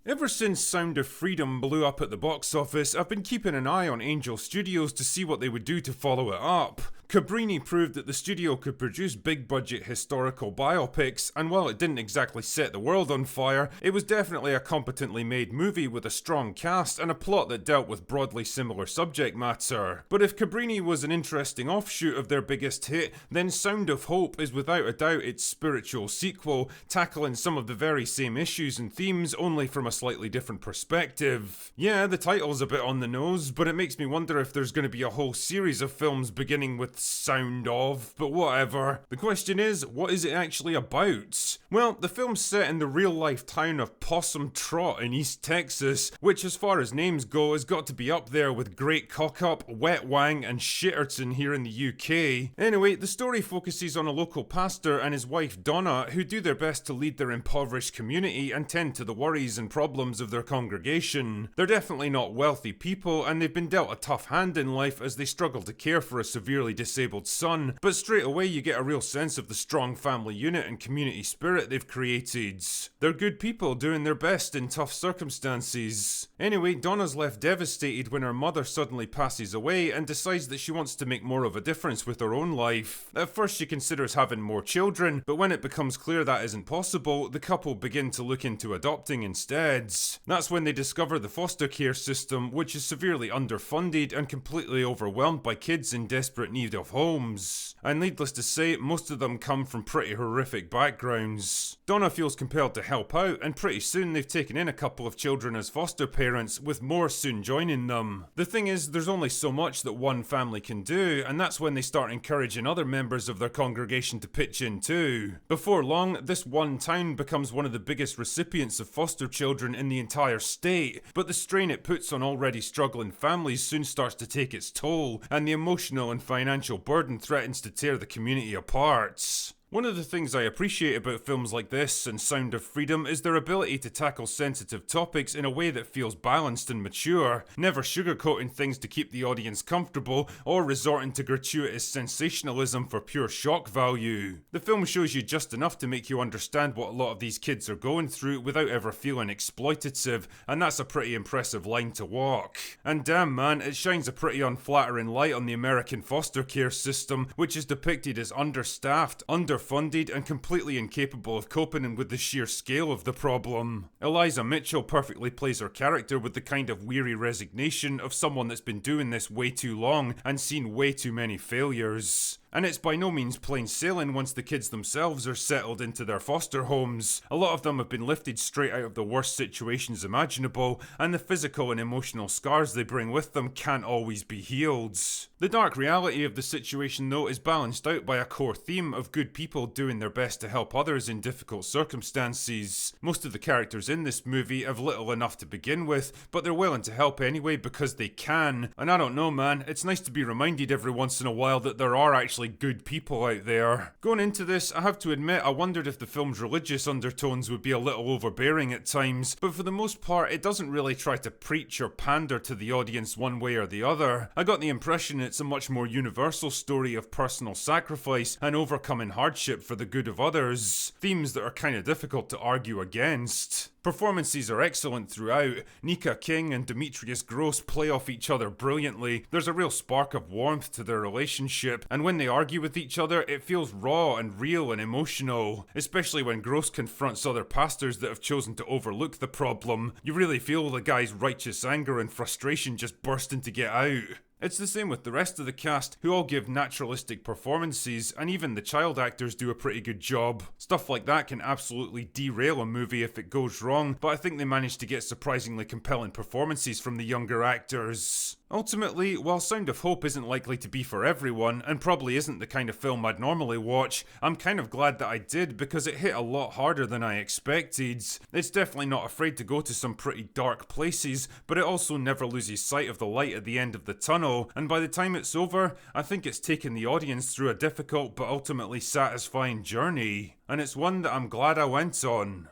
Ever since Sound of Freedom blew up at the box office, I've been keeping an eye on Angel Studios to see what they would do to follow it up. Cabrini proved that the studio could produce big budget historical biopics, and while it didn't exactly set the world on fire, it was definitely a competently made movie with a strong cast and a plot that dealt with broadly similar subject matter. But if Cabrini was an interesting offshoot of their biggest hit, then Sound of Hope is without a doubt its spiritual sequel, tackling some of the very same issues and themes, only from a slightly different perspective. Yeah, the title's a bit on the nose, but it makes me wonder if there's going to be a whole series of films beginning with Sound of, but whatever. The question is, what is it actually about? Well, the film's set in the real-life town of Possum Trot in East Texas, which as far as names go has got to be up there with Great Cock-Up, Wet Wang and Shitterton here in the UK. Anyway, the story focuses on a local pastor and his wife Donna, who do their best to lead their impoverished community and tend to the worries and problems of their congregation. They're definitely not wealthy people, and they've been dealt a tough hand in life as they struggle to care for a severely disabled son, but straight away you get a real sense of the strong family unit and community spirit they've created. They're good people doing their best in tough circumstances. Anyway, Donna's left devastated when her mother suddenly passes away and decides that she wants to make more of a difference with her own life. At first she considers having more children, but when it becomes clear that isn't possible, the couple begin to look into adopting instead. That's when they discover the foster care system, which is severely underfunded and completely overwhelmed by kids in desperate need of homes. And needless to say, most of them come from pretty horrific backgrounds. Donna feels compelled to help out, and pretty soon they've taken in a couple of children as foster parents, with more soon joining them. The thing is, there's only so much that one family can do, and that's when they start encouraging other members of their congregation to pitch in too. Before long, this one town becomes one of the biggest recipients of foster children in the entire state, but the strain it puts on already struggling families soon starts to take its toll, and the emotional and financial burden threatens to tear the community apart. One of the things I appreciate about films like this and Sound of Freedom is their ability to tackle sensitive topics in a way that feels balanced and mature, never sugarcoating things to keep the audience comfortable or resorting to gratuitous sensationalism for pure shock value. The film shows you just enough to make you understand what a lot of these kids are going through without ever feeling exploitative, and that's a pretty impressive line to walk. And damn man, it shines a pretty unflattering light on the American foster care system, which is depicted as understaffed, underfunded and completely incapable of coping with the sheer scale of the problem. Eliza Mitchell perfectly plays her character with the kind of weary resignation of someone that's been doing this way too long and seen way too many failures. And it's by no means plain sailing once the kids themselves are settled into their foster homes. A lot of them have been lifted straight out of the worst situations imaginable, and the physical and emotional scars they bring with them can't always be healed. The dark reality of the situation though is balanced out by a core theme of good people doing their best to help others in difficult circumstances. Most of the characters in this movie have little enough to begin with, but they're willing to help anyway because they can. And I don't know man, it's nice to be reminded every once in a while that there are actually good people out there. Going into this, I have to admit I wondered if the film's religious undertones would be a little overbearing at times, but for the most part it doesn't really try to preach or pander to the audience one way or the other. I got the impression it's a much more universal story of personal sacrifice and overcoming hardship for the good of others, themes that are kinda difficult to argue against. Performances are excellent throughout. Nika King and Demetrius Gross play off each other brilliantly. There's a real spark of warmth to their relationship, and when they argue with each other, it feels raw and real and emotional. Especially when Gross confronts other pastors that have chosen to overlook the problem. You really feel the guy's righteous anger and frustration just bursting to get out. It's the same with the rest of the cast, who all give naturalistic performances, and even the child actors do a pretty good job. Stuff like that can absolutely derail a movie if it goes wrong, but I think they managed to get surprisingly compelling performances from the younger actors. Ultimately, while Sound of Hope isn't likely to be for everyone, and probably isn't the kind of film I'd normally watch, I'm kind of glad that I did because it hit a lot harder than I expected. It's definitely not afraid to go to some pretty dark places, but it also never loses sight of the light at the end of the tunnel, and by the time it's over, I think it's taken the audience through a difficult but ultimately satisfying journey, and it's one that I'm glad I went on.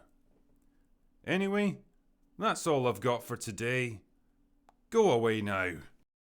Anyway, that's all I've got for today. Go away now.